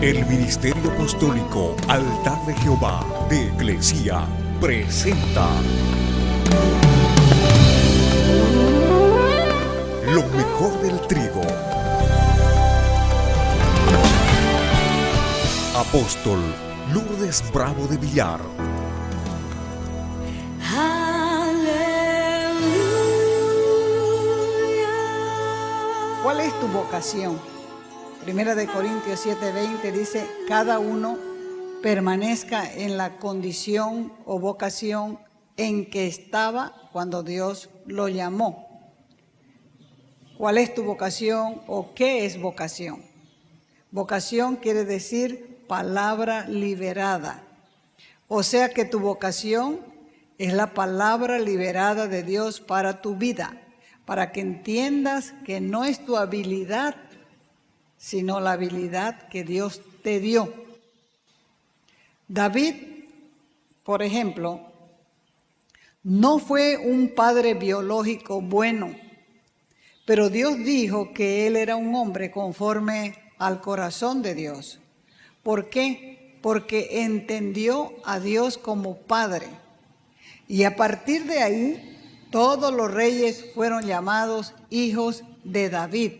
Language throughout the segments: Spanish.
El Ministerio Apostólico Altar de Jehová de Eclesia presenta lo mejor del trigo. Apóstol Lourdes Bravo de Villar. ¿Cuál es tu vocación? Primera de Corintios 7:20 dice, cada uno permanezca en la condición o vocación en que estaba cuando Dios lo llamó. ¿Cuál es tu vocación o qué es vocación? Vocación quiere decir palabra liberada. O sea que tu vocación es la palabra liberada de Dios para tu vida, para que entiendas que no es tu habilidad, sino la habilidad que Dios te dio. David, por ejemplo, no fue un padre biológico bueno, pero Dios dijo que él era un hombre conforme al corazón de Dios. ¿Por qué? Porque entendió a Dios como Padre. Y a partir de ahí, todos los reyes fueron llamados hijos de David.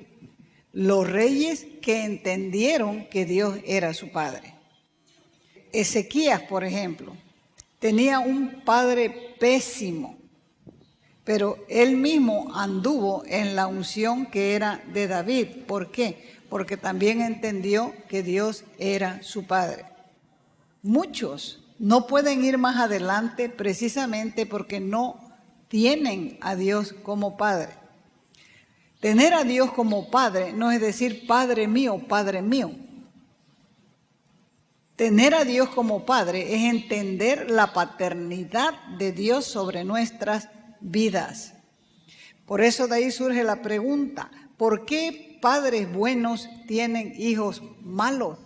Los reyes que entendieron que Dios era su Padre. Ezequías, por ejemplo, tenía un padre pésimo, pero él mismo anduvo en la unción que era de David. ¿Por qué? Porque también entendió que Dios era su Padre. Muchos no pueden ir más adelante precisamente porque no tienen a Dios como Padre. Tener a Dios como Padre no es decir Padre mío, Padre mío. Tener a Dios como Padre es entender la paternidad de Dios sobre nuestras vidas. Por eso de ahí surge la pregunta, ¿por qué padres buenos tienen hijos malos?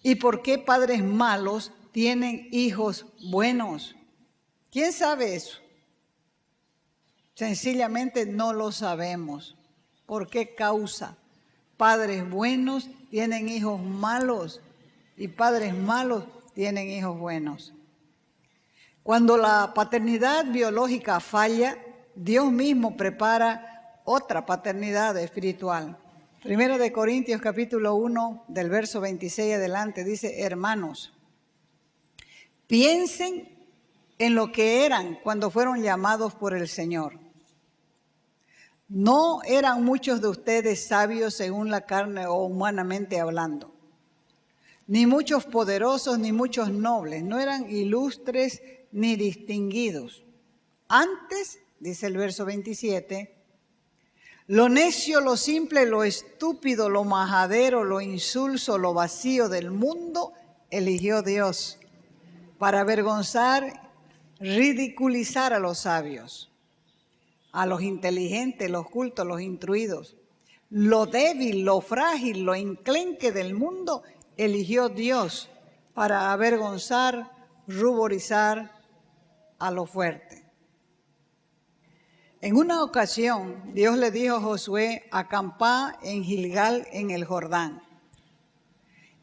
¿Y por qué padres malos tienen hijos buenos? ¿Quién sabe eso? Sencillamente no lo sabemos. ¿Por qué causa? Padres buenos tienen hijos malos y padres malos tienen hijos buenos. Cuando la paternidad biológica falla, Dios mismo prepara otra paternidad espiritual. Primera de Corintios capítulo 1 del verso 26 adelante dice, hermanos, piensen en lo que eran cuando fueron llamados por el Señor. No eran muchos de ustedes sabios según la carne o humanamente hablando, ni muchos poderosos, ni muchos nobles, no eran ilustres ni distinguidos. Antes, dice el verso 27, lo necio, lo simple, lo estúpido, lo majadero, lo insulso, lo vacío del mundo, eligió Dios para avergonzar, ridiculizar a los sabios, a los inteligentes, los cultos, los instruidos. Lo débil, lo frágil, lo enclenque del mundo, eligió Dios para avergonzar, ruborizar a lo fuerte. En una ocasión, Dios le dijo a Josué, acampá en Gilgal en el Jordán.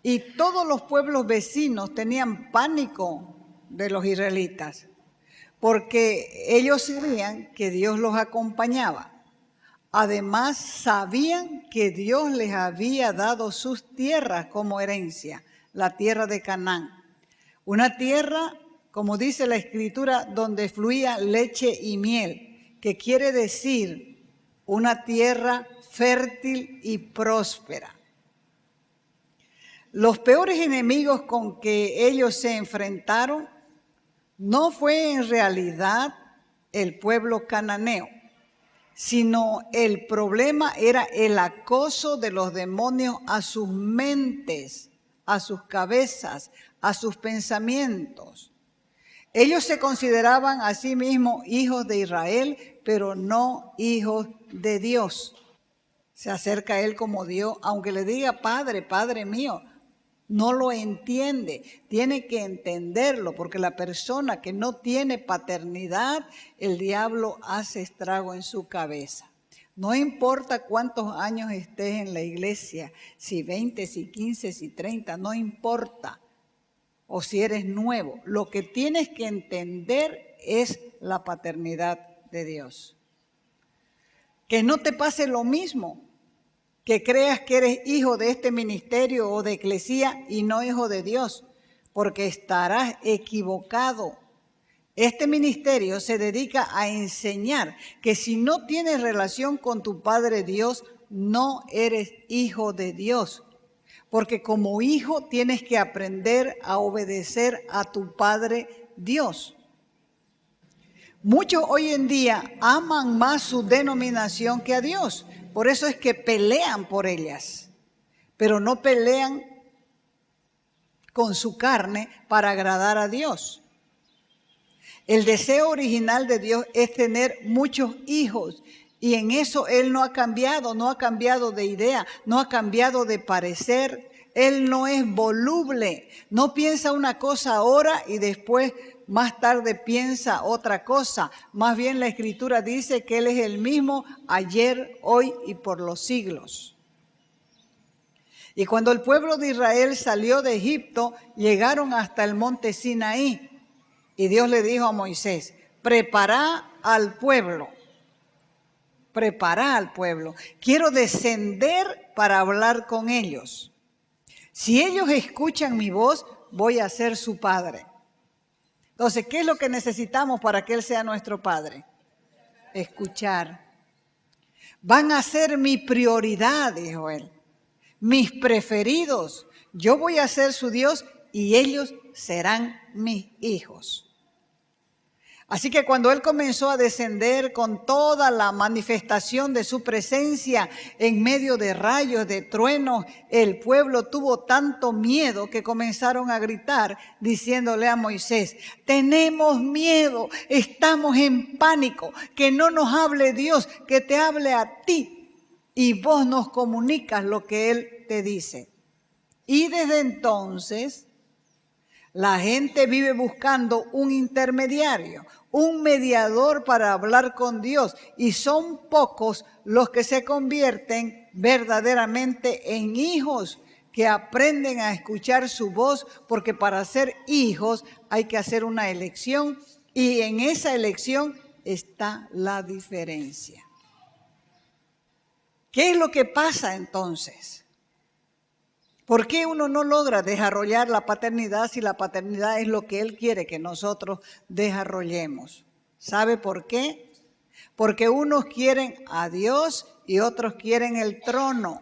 Y todos los pueblos vecinos tenían pánico de los israelitas, porque ellos sabían que Dios los acompañaba. Además, sabían que Dios les había dado sus tierras como herencia, la tierra de Canaán. Una tierra, como dice la Escritura, donde fluía leche y miel, que quiere decir una tierra fértil y próspera. Los peores enemigos con que ellos se enfrentaron no fue en realidad el pueblo cananeo, sino el problema era el acoso de los demonios a sus mentes, a sus cabezas, a sus pensamientos. Ellos se consideraban a sí mismos hijos de Israel, pero no hijos de Dios. Se acerca a él como Dios, aunque le diga Padre, Padre mío, no lo entiende. Tiene que entenderlo, porque la persona que no tiene paternidad, el diablo hace estrago en su cabeza. No importa cuántos años estés en la iglesia, si 20, si 15, si 30, no importa. O si eres nuevo, lo que tienes que entender es la paternidad de Dios. Que no te pase lo mismo, que creas que eres hijo de este ministerio o de eclesía y no hijo de Dios, porque estarás equivocado. Este ministerio se dedica a enseñar que si no tienes relación con tu Padre Dios, no eres hijo de Dios. Porque como hijo tienes que aprender a obedecer a tu Padre Dios. Muchos hoy en día aman más su denominación que a Dios. Por eso es que pelean por ellas. Pero no pelean con su carne para agradar a Dios. El deseo original de Dios es tener muchos hijos. Y en eso Él no ha cambiado de idea, no ha cambiado de parecer. Él no es voluble, no piensa una cosa ahora y después más tarde piensa otra cosa. Más bien la Escritura dice que Él es el mismo ayer, hoy y por los siglos. Y cuando el pueblo de Israel salió de Egipto, llegaron hasta el monte Sinaí. Y Dios le dijo a Moisés, prepara al pueblo. Quiero descender para hablar con ellos. Si ellos escuchan mi voz, voy a ser su padre. Entonces, ¿qué es lo que necesitamos para que Él sea nuestro padre? Escuchar. Van a ser mi prioridad, dijo Él. Mis preferidos. Yo voy a ser su Dios y ellos serán mis hijos. Así que cuando Él comenzó a descender con toda la manifestación de su presencia en medio de rayos, de truenos, el pueblo tuvo tanto miedo que comenzaron a gritar diciéndole a Moisés, tenemos miedo, estamos en pánico, que no nos hable Dios, que te hable a ti y vos nos comunicas lo que Él te dice. Y desde entonces la gente vive buscando un intermediario, un mediador para hablar con Dios, y son pocos los que se convierten verdaderamente en hijos, que aprenden a escuchar su voz, porque para ser hijos hay que hacer una elección, y en esa elección está la diferencia. ¿Qué es lo que pasa entonces? ¿Por qué uno no logra desarrollar la paternidad si la paternidad es lo que Él quiere que nosotros desarrollemos? ¿Sabe por qué? Porque unos quieren a Dios y otros quieren el trono.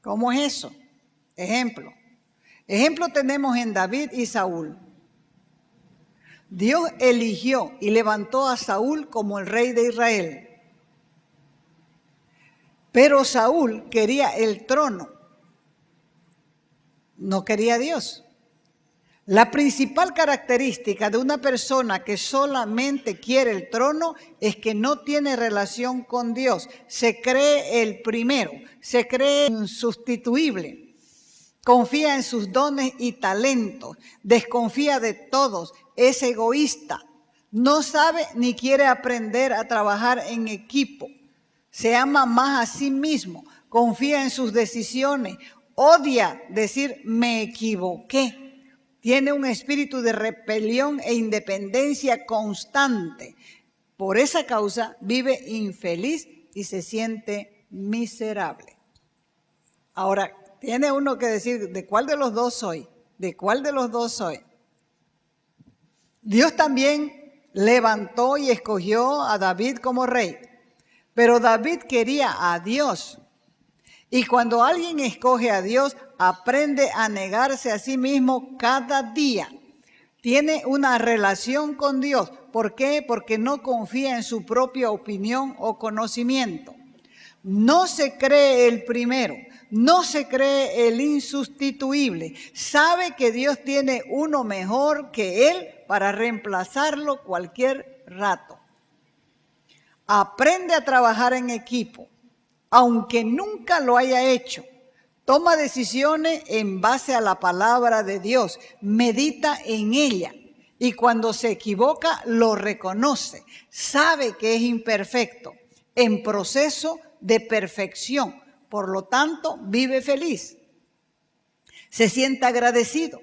¿Cómo es eso? Ejemplo tenemos en David y Saúl. Dios eligió y levantó a Saúl como el rey de Israel. Pero Saúl quería el trono, no quería a Dios. La principal característica de una persona que solamente quiere el trono es que no tiene relación con Dios. Se cree el primero, se cree insustituible, confía en sus dones y talentos, desconfía de todos, es egoísta, no sabe ni quiere aprender a trabajar en equipo. Se ama más a sí mismo, confía en sus decisiones, odia decir me equivoqué. Tiene un espíritu de rebelión e independencia constante. Por esa causa vive infeliz y se siente miserable. Ahora, tiene uno que decir, ¿de cuál de los dos soy? ¿De cuál de los dos soy? Dios también levantó y escogió a David como rey. Pero David quería a Dios. Y cuando alguien escoge a Dios, aprende a negarse a sí mismo cada día. Tiene una relación con Dios. ¿Por qué? Porque no confía en su propia opinión o conocimiento. No se cree el primero. No se cree el insustituible. Sabe que Dios tiene uno mejor que él para reemplazarlo cualquier rato. Aprende a trabajar en equipo, aunque nunca lo haya hecho. Toma decisiones en base a la palabra de Dios, medita en ella. Y cuando se equivoca, lo reconoce. Sabe que es imperfecto, en proceso de perfección. Por lo tanto, vive feliz. Se siente agradecido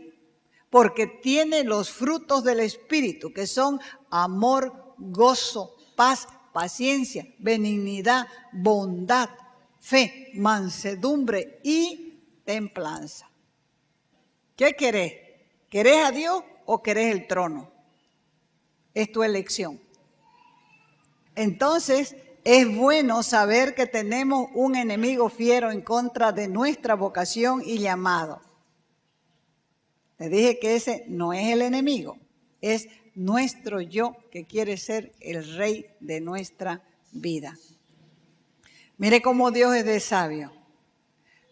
porque tiene los frutos del Espíritu, que son amor, gozo, paz, paciencia, benignidad, bondad, fe, mansedumbre y templanza. ¿Qué querés? ¿Querés a Dios o querés el trono? Es tu elección. Entonces, es bueno saber que tenemos un enemigo fiero en contra de nuestra vocación y llamado. Le dije que ese no es el enemigo, es nuestro yo que quiere ser el rey de nuestra vida. Mire cómo Dios es de sabio.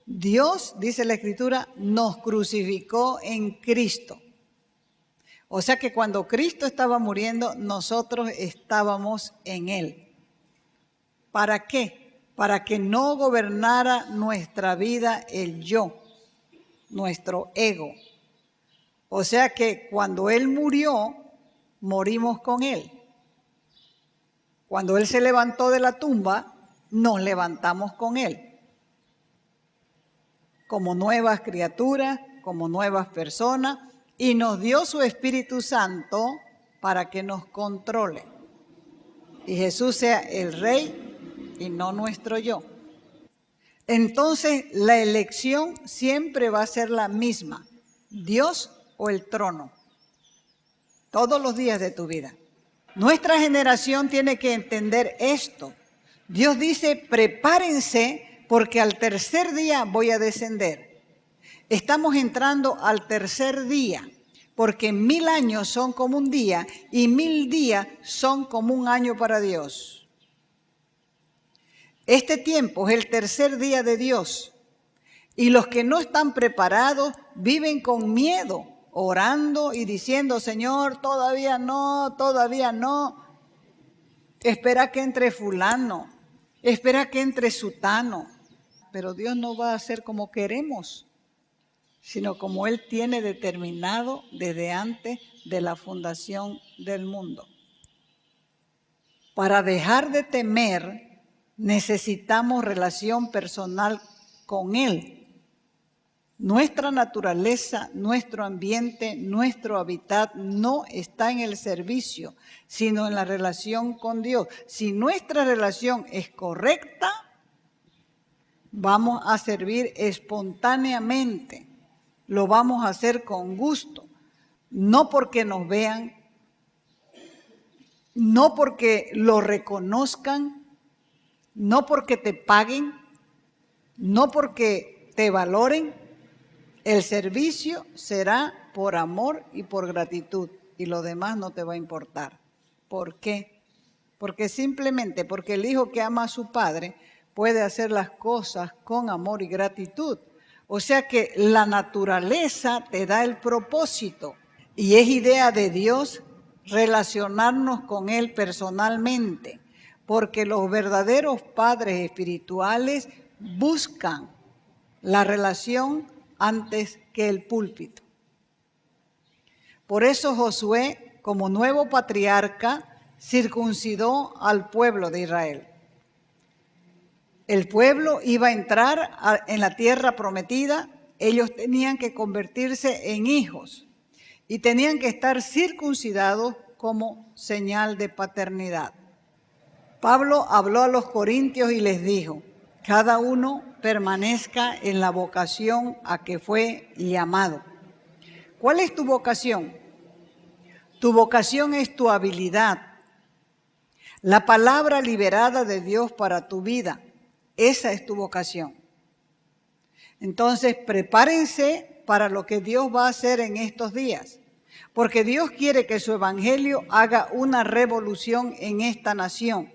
Dios, dice la Escritura, nos crucificó en Cristo. O sea que cuando Cristo estaba muriendo, nosotros estábamos en Él. ¿Para qué? Para que no gobernara nuestra vida el yo, nuestro ego. O sea que cuando Él murió, morimos con Él. Cuando Él se levantó de la tumba, nos levantamos con Él. Como nuevas criaturas, como nuevas personas, y nos dio su Espíritu Santo para que nos controle. Y Jesús sea el Rey y no nuestro yo. Entonces, la elección siempre va a ser la misma, Dios o el trono, todos los días de tu vida. Nuestra generación tiene que entender esto. Dios dice, prepárense porque al tercer día voy a descender. Estamos entrando al tercer día, porque 1000 años son como un día y 1000 días son como un año para Dios. Este tiempo es el tercer día de Dios y los que no están preparados viven con miedo, orando y diciendo, Señor, todavía no, espera que entre fulano, espera que entre sutano, pero Dios no va a hacer como queremos, sino como Él tiene determinado desde antes de la fundación del mundo. Para dejar de temer, necesitamos relación personal con Él. Nuestra naturaleza, nuestro ambiente, nuestro hábitat no está en el servicio, sino en la relación con Dios. Si nuestra relación es correcta, vamos a servir espontáneamente. Lo vamos a hacer con gusto, no porque nos vean, no porque lo reconozcan, no porque te paguen, no porque te valoren. El servicio será por amor y por gratitud y lo demás no te va a importar. ¿Por qué? Porque el hijo que ama a su padre puede hacer las cosas con amor y gratitud. O sea que la naturaleza te da el propósito y es idea de Dios relacionarnos con Él personalmente, porque los verdaderos padres espirituales buscan la relación antes que el púlpito. Por eso Josué, como nuevo patriarca, circuncidó al pueblo de Israel. El pueblo iba a entrar en la tierra prometida, ellos tenían que convertirse en hijos y tenían que estar circuncidados como señal de paternidad. Pablo habló a los corintios y les dijo, cada uno permanezca en la vocación a que fue llamado. ¿Cuál es tu vocación? Tu vocación es tu habilidad, la palabra liberada de Dios para tu vida. Esa es tu vocación. Entonces, prepárense para lo que Dios va a hacer en estos días, porque Dios quiere que su evangelio haga una revolución en esta nación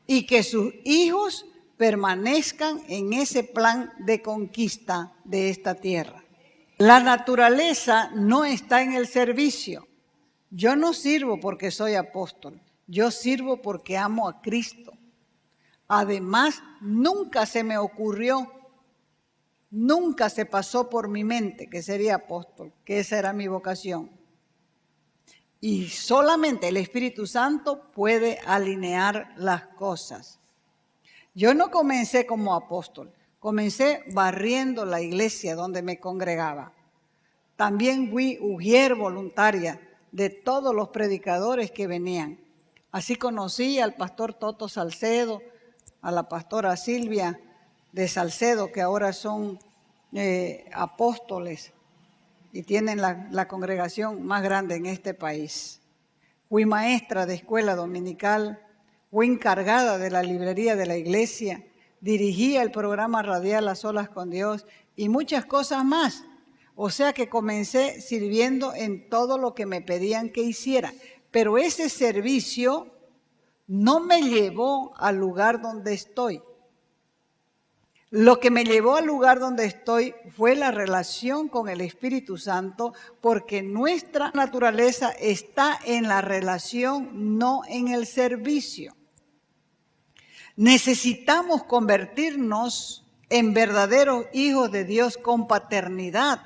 y que sus hijos permanezcan en ese plan de conquista de esta tierra. La naturaleza no está en el servicio. Yo no sirvo porque soy apóstol, yo sirvo porque amo a Cristo. Además, nunca se me ocurrió, nunca se pasó por mi mente que sería apóstol, que esa era mi vocación. Y solamente el Espíritu Santo puede alinear las cosas. Yo no comencé como apóstol, comencé barriendo la iglesia donde me congregaba. También fui ujier voluntaria de todos los predicadores que venían. Así conocí al pastor Toto Salcedo, a la pastora Silvia de Salcedo, que ahora son apóstoles y tienen la congregación más grande en este país. Fui maestra de escuela dominical, fui encargada de la librería de la iglesia, dirigía el programa radial A Solas con Dios y muchas cosas más. O sea que comencé sirviendo en todo lo que me pedían que hiciera. Pero ese servicio no me llevó al lugar donde estoy. Lo que me llevó al lugar donde estoy fue la relación con el Espíritu Santo, porque nuestra naturaleza está en la relación, no en el servicio. Necesitamos convertirnos en verdaderos hijos de Dios con paternidad.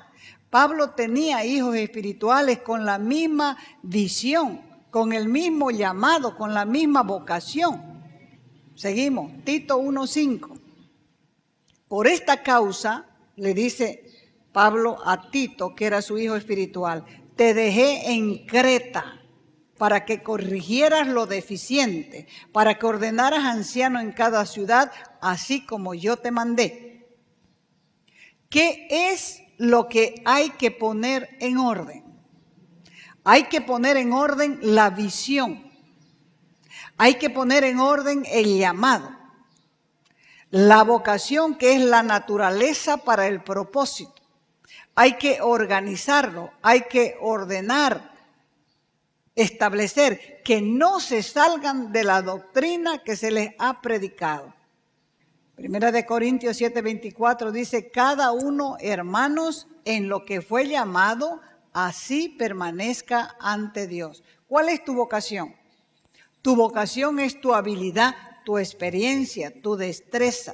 Pablo tenía hijos espirituales con la misma visión, con el mismo llamado, con la misma vocación. Seguimos, Tito 1:5. Por esta causa, le dice Pablo a Tito, que era su hijo espiritual, te dejé en Creta para que corrigieras lo deficiente, para que ordenaras anciano en cada ciudad, así como yo te mandé. ¿Qué es lo que hay que poner en orden? Hay que poner en orden la visión. Hay que poner en orden el llamado. La vocación, que es la naturaleza para el propósito. Hay que organizarlo, hay que ordenar, establecer que no se salgan de la doctrina que se les ha predicado. Primera de Corintios 7:24 dice, cada uno, hermanos, en lo que fue llamado, así permanezca ante Dios. ¿Cuál es tu vocación? Tu vocación es tu habilidad, tu experiencia, tu destreza.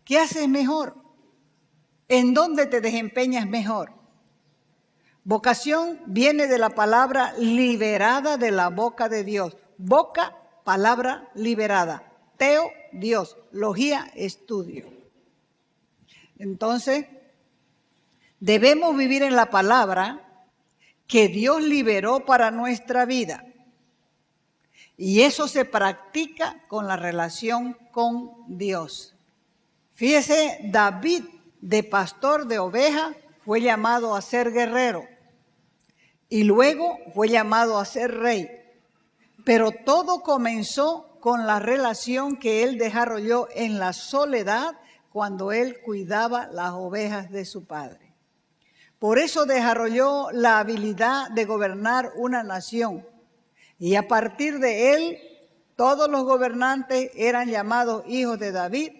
¿Qué haces mejor? ¿En dónde te desempeñas mejor? Vocación viene de la palabra liberada de la boca de Dios. Boca, palabra liberada. Teo, Dios. Logía, estudio. Entonces, debemos vivir en la palabra que Dios liberó para nuestra vida. Y eso se practica con la relación con Dios. Fíjese, David, de pastor de ovejas, fue llamado a ser guerrero. Y luego fue llamado a ser rey. Pero todo comenzó con la relación que él desarrolló en la soledad cuando él cuidaba las ovejas de su padre. Por eso desarrolló la habilidad de gobernar una nación. Y a partir de él, todos los gobernantes eran llamados hijos de David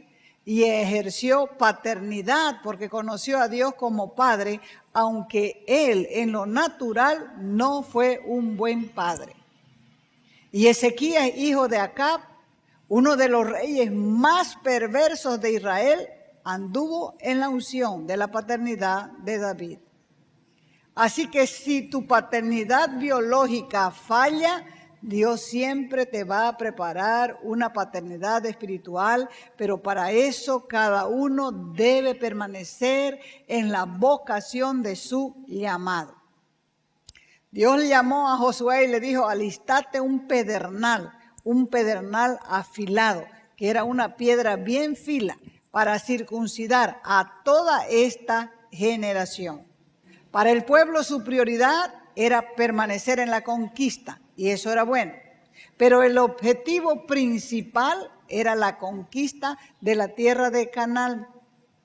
y ejerció paternidad porque conoció a Dios como padre, aunque él en lo natural no fue un buen padre. Y Ezequías, hijo de Acab, uno de los reyes más perversos de Israel, anduvo en la unción de la paternidad de David. Así que si tu paternidad biológica falla, Dios siempre te va a preparar una paternidad espiritual, pero para eso cada uno debe permanecer en la vocación de su llamado. Dios le llamó a Josué y le dijo, alistate un pedernal afilado, que era una piedra bien fila, para circuncidar a toda esta generación. Para el pueblo su prioridad era permanecer en la conquista, y eso era bueno. Pero el objetivo principal era la conquista de la tierra de Canaán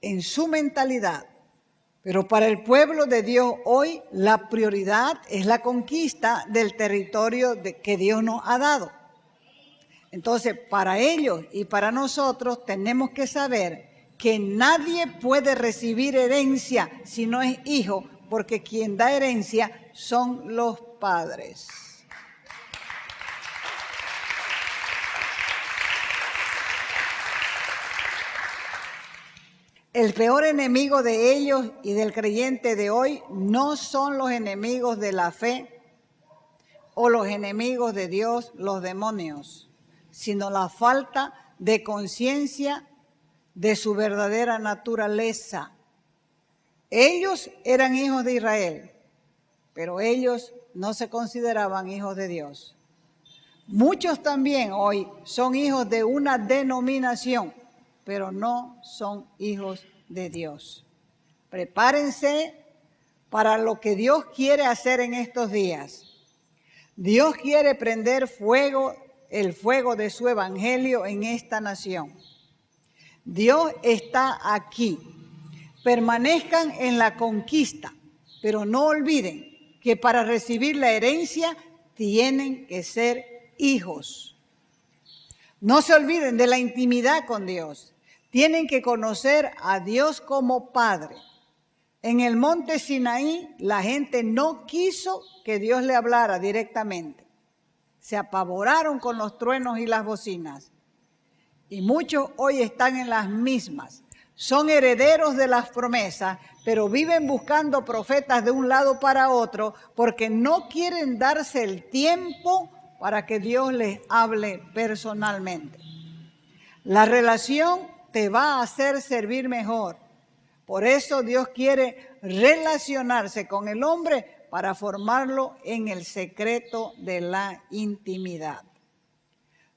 en su mentalidad. Pero para el pueblo de Dios hoy la prioridad es la conquista del territorio que Dios nos ha dado. Entonces, para ellos y para nosotros tenemos que saber que nadie puede recibir herencia si no es hijo, porque quien da herencia son los padres. El peor enemigo de ellos y del creyente de hoy no son los enemigos de la fe, o los enemigos de Dios, los demonios, sino la falta de conciencia de su verdadera naturaleza. Ellos eran hijos de Israel, pero ellos no se consideraban hijos de Dios. Muchos también hoy son hijos de una denominación, pero no son hijos de Dios. Prepárense para lo que Dios quiere hacer en estos días. Dios quiere prender el fuego de su evangelio en esta nación. Dios está aquí. Permanezcan en la conquista, pero no olviden que para recibir la herencia tienen que ser hijos. No se olviden de la intimidad con Dios. Tienen que conocer a Dios como Padre. En el monte Sinaí, la gente no quiso que Dios le hablara directamente. Se apavoraron con los truenos y las bocinas. Y muchos hoy están en las mismas. Son herederos de las promesas, pero viven buscando profetas de un lado para otro porque no quieren darse el tiempo para que Dios les hable personalmente. La relación te va a hacer servir mejor. Por eso Dios quiere relacionarse con el hombre para formarlo en el secreto de la intimidad.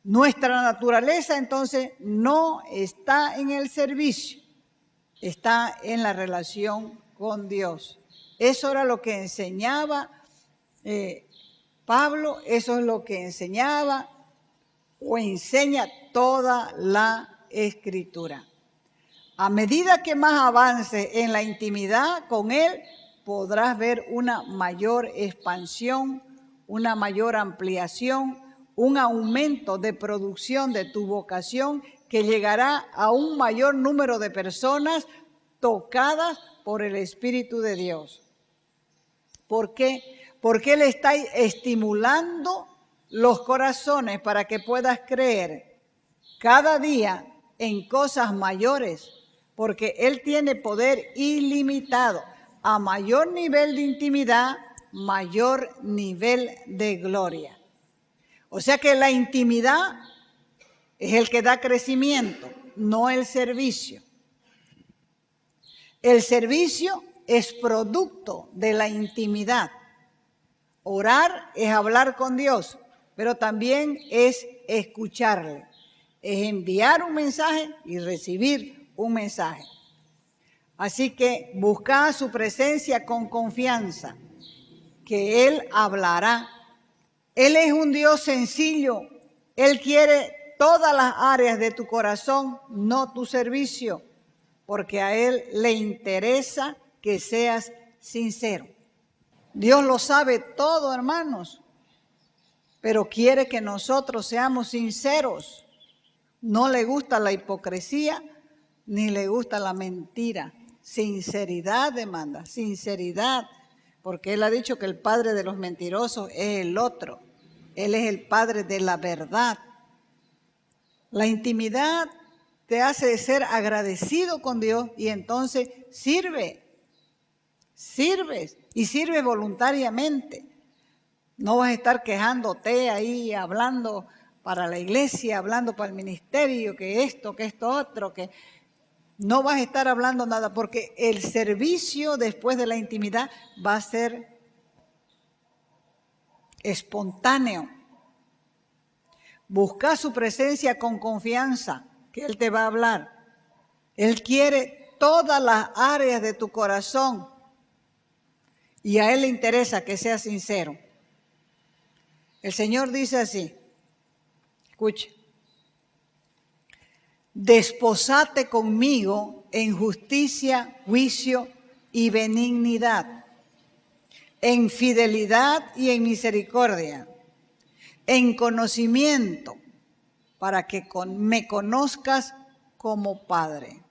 Nuestra naturaleza entonces no está en el servicio, está en la relación con Dios. Eso era lo que enseñaba Pablo, eso es lo que enseñaba o enseña toda la Escritura. A medida que más avances en la intimidad con Él, podrás ver una mayor expansión, una mayor ampliación, un aumento de producción de tu vocación que llegará a un mayor número de personas tocadas por el Espíritu de Dios. ¿Por qué? Porque Él está estimulando los corazones para que puedas creer cada día en cosas mayores, porque Él tiene poder ilimitado. A mayor nivel de intimidad, mayor nivel de gloria. O sea que la intimidad es el que da crecimiento, no el servicio. El servicio es producto de la intimidad. Orar es hablar con Dios, pero también es escucharle. Es enviar un mensaje y recibir un mensaje. Así que busca su presencia con confianza, que Él hablará. Él es un Dios sencillo. Él quiere todas las áreas de tu corazón, no tu servicio, porque a Él le interesa que seas sincero. Dios lo sabe todo, hermanos, pero quiere que nosotros seamos sinceros. No le gusta la hipocresía, ni le gusta la mentira. Sinceridad demanda, sinceridad, porque Él ha dicho que el padre de los mentirosos es el otro. Él es el padre de la verdad. La intimidad te hace ser agradecido con Dios y entonces sirves y sirves voluntariamente. No vas a estar quejándote ahí, hablando para la iglesia, hablando para el ministerio, que esto otro, que no vas a estar hablando nada, porque el servicio después de la intimidad va a ser espontáneo. Busca su presencia con confianza, que Él te va a hablar. Él quiere todas las áreas de tu corazón y a Él le interesa que seas sincero. El Señor dice así, escucha: desposate conmigo en justicia, juicio y benignidad, en fidelidad y en misericordia, en conocimiento, para que me conozcas como Padre.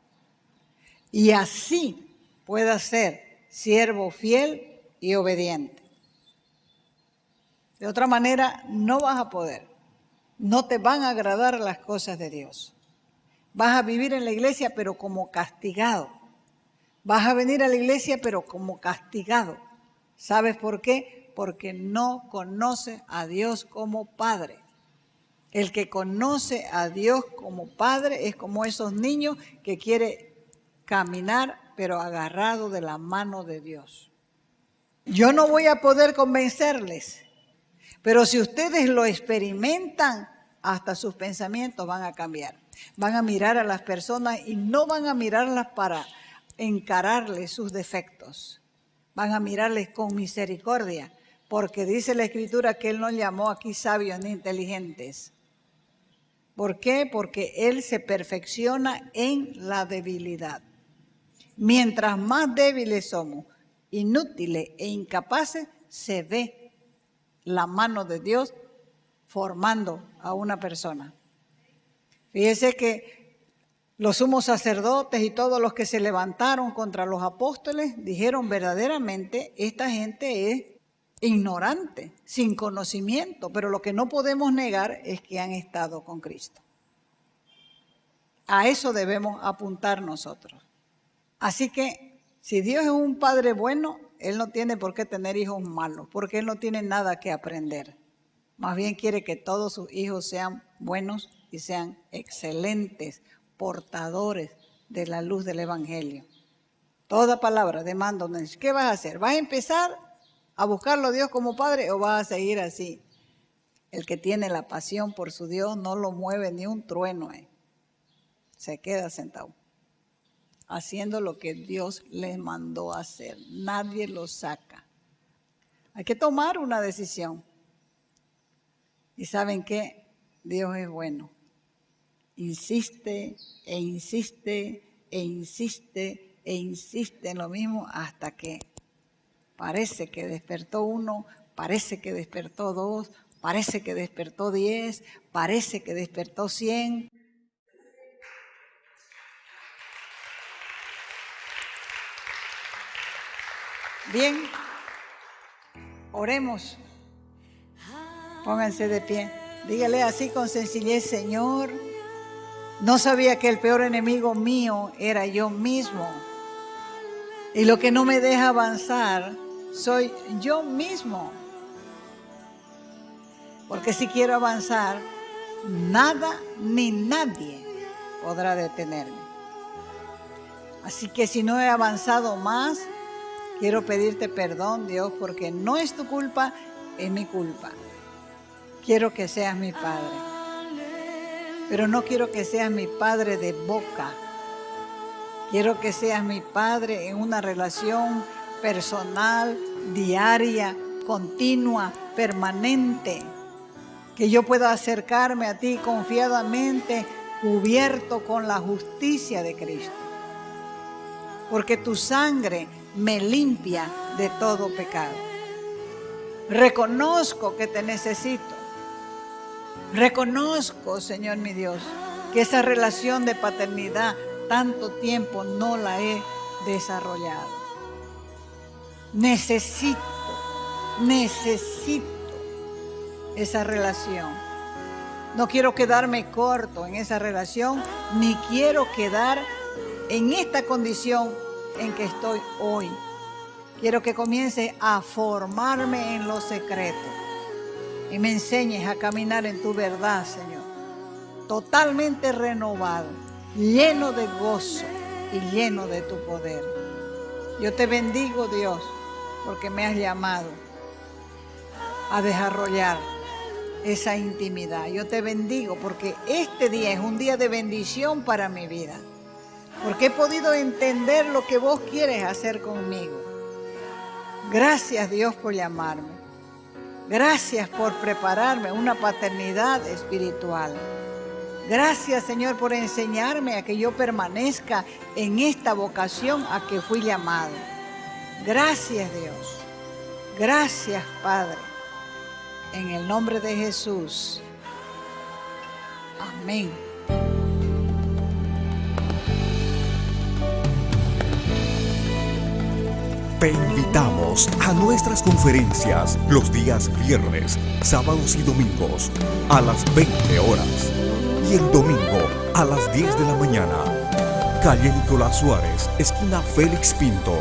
Y así puedas ser siervo fiel y obediente. De otra manera, no vas a poder. No te van a agradar las cosas de Dios. Vas a vivir en la iglesia, pero como castigado. Vas a venir a la iglesia, pero como castigado. ¿Sabes por qué? porque no conoce a Dios como Padre. El que conoce a Dios como Padre es como esos niños que quieren caminar, pero agarrado de la mano de Dios. Yo no voy a poder convencerles, pero si ustedes lo experimentan, hasta sus pensamientos van a cambiar. Van a mirar a las personas y no van a mirarlas para encararles sus defectos. Van a mirarles con misericordia, porque dice la Escritura que Él no llamó aquí sabios ni inteligentes. ¿Por qué? Porque Él se perfecciona en la debilidad. Mientras más débiles somos, inútiles e incapaces, se ve la mano de Dios formando a una persona. Fíjese que los sumos sacerdotes y todos los que se levantaron contra los apóstoles dijeron verdaderamente, esta gente es ignorante, sin conocimiento, pero lo que no podemos negar es que han estado con Cristo. A eso debemos apuntar nosotros. Así que si Dios es un Padre bueno, Él no tiene por qué tener hijos malos, porque Él no tiene nada que aprender. Más bien quiere que todos sus hijos sean buenos y sean excelentes portadores de la luz del Evangelio. Toda palabra demanda. ¿Qué vas a hacer? ¿Vas a empezar a buscarlo a Dios como Padre o vas a seguir así? El que tiene la pasión por su Dios no lo mueve ni un trueno. Se queda sentado, haciendo lo que Dios les mandó hacer. Nadie lo saca. Hay que tomar una decisión. ¿Y saben qué? Dios es bueno. Insiste e insiste e insiste e insiste en lo mismo hasta que parece que despertó uno, parece que despertó dos, parece que despertó 10, parece que despertó 100. Bien, oremos. Pónganse de pie. Dígale así con sencillez: Señor, no sabía que el peor enemigo mío era yo mismo. Y lo que no me deja avanzar soy yo mismo. Porque si quiero avanzar, nada ni nadie podrá detenerme. Así que si no he avanzado más, quiero pedirte perdón, Dios, porque no es tu culpa, es mi culpa. Quiero que seas mi Padre, pero no quiero que seas mi Padre de boca. Quiero que seas mi Padre en una relación personal, diaria, continua, permanente. Que yo pueda acercarme a ti confiadamente, cubierto con la justicia de Cristo. Porque tu sangre me limpia de todo pecado. Reconozco que te necesito. Reconozco, Señor mi Dios, que esa relación de paternidad tanto tiempo no la he desarrollado. Necesito esa relación. No quiero quedarme corto en esa relación, ni quiero quedar en esta condición en que estoy hoy. Quiero que comiences a formarme en lo secreto y me enseñes a caminar en tu verdad, Señor. Totalmente renovado, lleno de gozo y lleno de tu poder. Yo te bendigo, Dios, porque me has llamado a desarrollar esa intimidad. Yo te bendigo porque este día es un día de bendición para mi vida. Porque he podido entender lo que vos quieres hacer conmigo. Gracias, Dios, por llamarme. Gracias por prepararme una paternidad espiritual. Gracias, Señor, por enseñarme a que yo permanezca en esta vocación a que fui llamado. Gracias, Dios. Gracias, Padre. En el nombre de Jesús. Amén. Te invitamos a nuestras conferencias los días viernes, sábados y domingos a las 20 horas y el domingo a las 10 de la mañana. Calle Nicolás Suárez, esquina Félix Pinto,